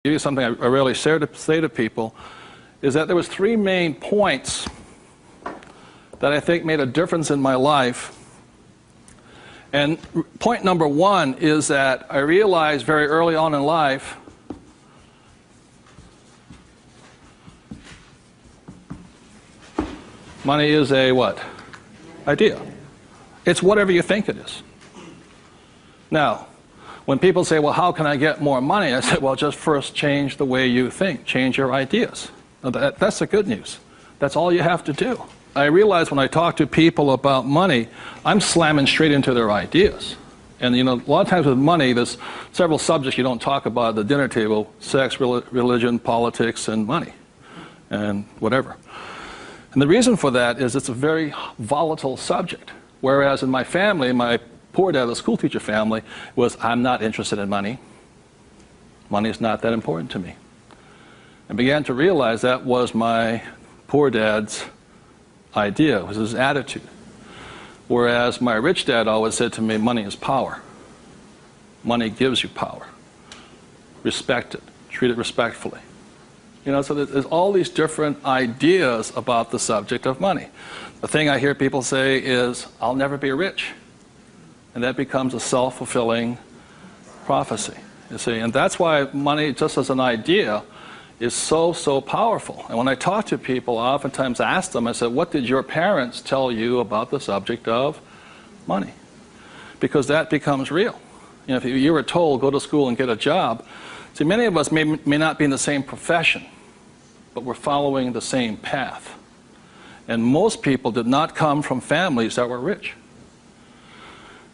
give you something I rarely say to people, is that there was 3 main points that I think made a difference in my life. And point number 1 is that I realized very early on in life money is a what? Idea. It's whatever you think it is. Now, when people say, well, how can I get more money? I say, well, just first change the way you think. Change your ideas. Now, that's the good news. That's all you have to do. I realize when I talk to people about money, I'm slamming straight into their ideas. And, you know, a lot of times with money, there's several subjects you don't talk about at the dinner table: sex, religion, politics, and money, and whatever. And the reason for that is it's a very volatile subject. Whereas in my family, my poor dad, the school teacher family, was, I'm not interested in money. Money is not that important to me. I began to realize that was my poor dad's idea, was his attitude. Whereas my rich dad always said to me, money is power. Money gives you power. Respect it. Treat it respectfully. You know, so there's all these different ideas about the subject of money. The thing I hear people say is, I'll never be rich. And that becomes a self-fulfilling prophecy, you see. And that's why money, just as an idea, is so powerful. And when I talk to people, I oftentimes ask them, I said, what did your parents tell you about the subject of money? Because that becomes real. You know, if you were told, go to school and get a job, see, many of us may not be in the same profession, but we're following the same path. And most people did not come from families that were rich.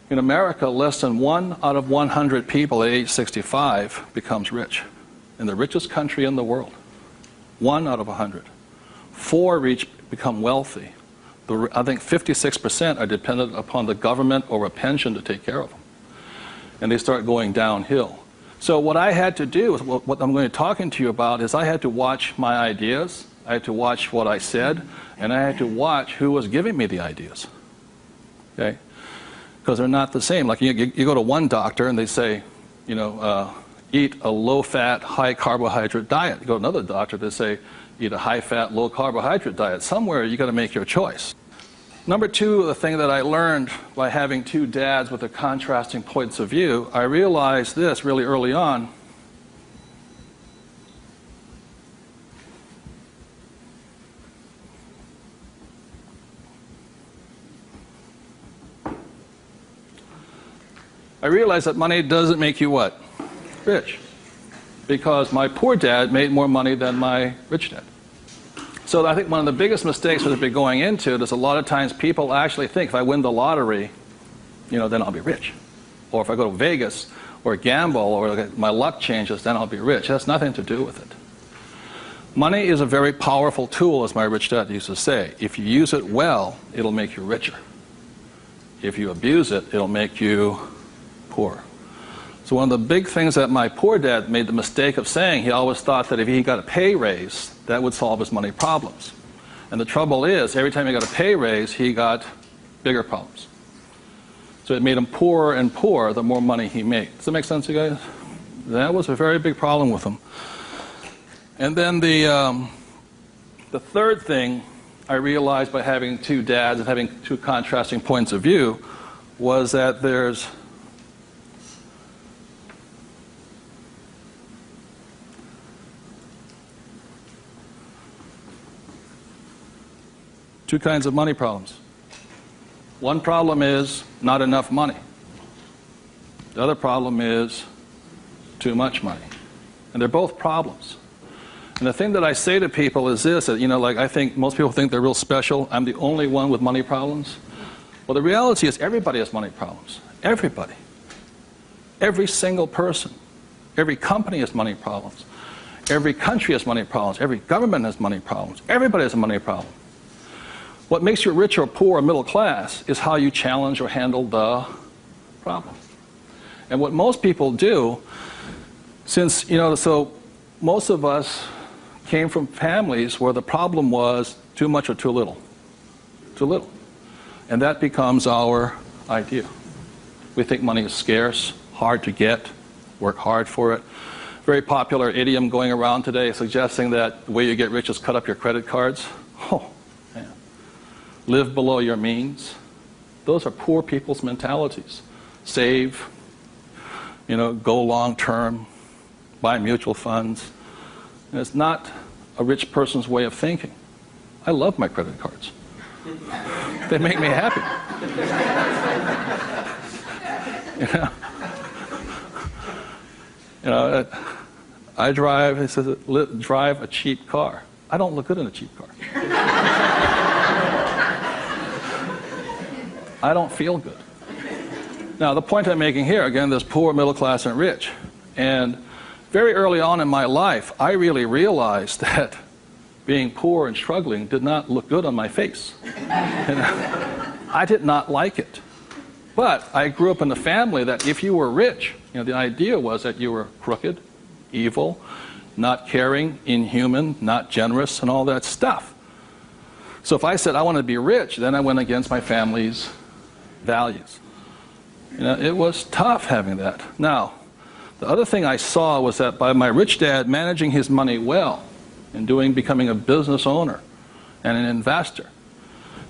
In America, less than 1 out of 100 people at age 65 becomes rich. In the richest country in the world. 1 out of 100. 4 become wealthy. I think 56% are dependent upon the government or a pension to take care of them. And they start going downhill. So what I had to do, what I'm going to be talking to you about, is I had to watch my ideas, I had to watch what I said, and I had to watch who was giving me the ideas. Okay? Because they're not the same. Like you go to one doctor and they say, you know, eat a low-fat, high-carbohydrate diet. You go to another doctor, they say, eat a high-fat, low-carbohydrate diet. Somewhere you got to make your choice. Number 2, the thing that I learned by having 2 dads with their contrasting points of view, I realized this really early on. I realized that money doesn't make you what? Rich. Because my poor dad made more money than my rich dad. So I think one of the biggest mistakes we've been going into is a lot of times people actually think if I win the lottery, you know, then I'll be rich. Or if I go to Vegas or gamble or my luck changes, then I'll be rich. It has nothing to do with it. Money is a very powerful tool, as my rich dad used to say. If you use it well, it'll make you richer. If you abuse it, it'll make you poor. So one of the big things that my poor dad made the mistake of saying, he always thought that if he got a pay raise, that would solve his money problems. And the trouble is, every time he got a pay raise, he got bigger problems. So it made him poorer and poorer the more money he made. Does that make sense, you guys? That was a very big problem with him. And then the third thing I realized by having 2 dads and having 2 contrasting points of view was that there's two kinds of money problems. One problem is not enough money. The other problem is too much money. And they're both problems. And the thing that I say to people is this, that, you know, like I think most people think they're real special. I'm the only one with money problems. Well, the reality is everybody has money problems. Everybody. Every single person. Every company has money problems. Every country has money problems. Every government has money problems. Everybody has a money problem. What makes you rich or poor or middle class is how you challenge or handle the problem. And what most people do, since, you know, so most of us came from families where the problem was too much or too little. Too little. And that becomes our idea. We think money is scarce, hard to get, work hard for it. very popular idiom going around today suggesting that the way you get rich is cut up your credit cards. Oh, man. Live below your means. Those are poor people's mentalities. Save, go long term, buy mutual funds. And it's not a rich person's way of thinking. I love my credit cards. They make me happy. I drive, he says, drive a cheap car. I don't look good in a cheap car. I don't feel good. Now, the point I'm making here, again, there's poor, middle class, and rich. And very early on in my life, I really realized that being poor and struggling did not look good on my face. I did not like it. But I grew up in a family that if you were rich, the idea was that you were crooked, evil, not caring, inhuman, not generous, and all that stuff. So if I said I want to be rich, then I went against my family's values. It was tough having that. Now, the other thing I saw was that by my rich dad managing his money well and becoming a business owner and an investor,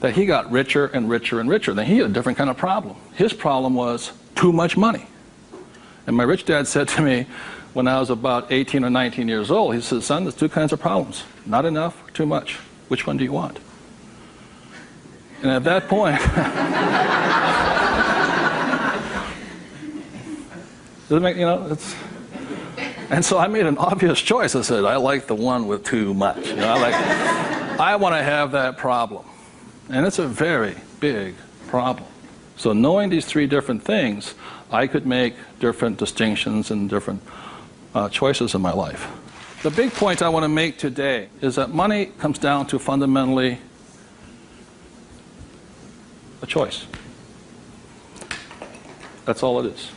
that he got richer and richer and richer. Then he had a different kind of problem. His problem was too much money. And my rich dad said to me when I was about 18 or 19 years old, he said, son, there's two kinds of problems. Not enough or too much. Which one do you want? And at that point, and so I made an obvious choice. I said, I like the one with too much. I want to have that problem. And it's a very big problem. So knowing these three different things, I could make different distinctions and different choices in my life. The big point I want to make today is that money comes down to fundamentally a choice. That's all it is.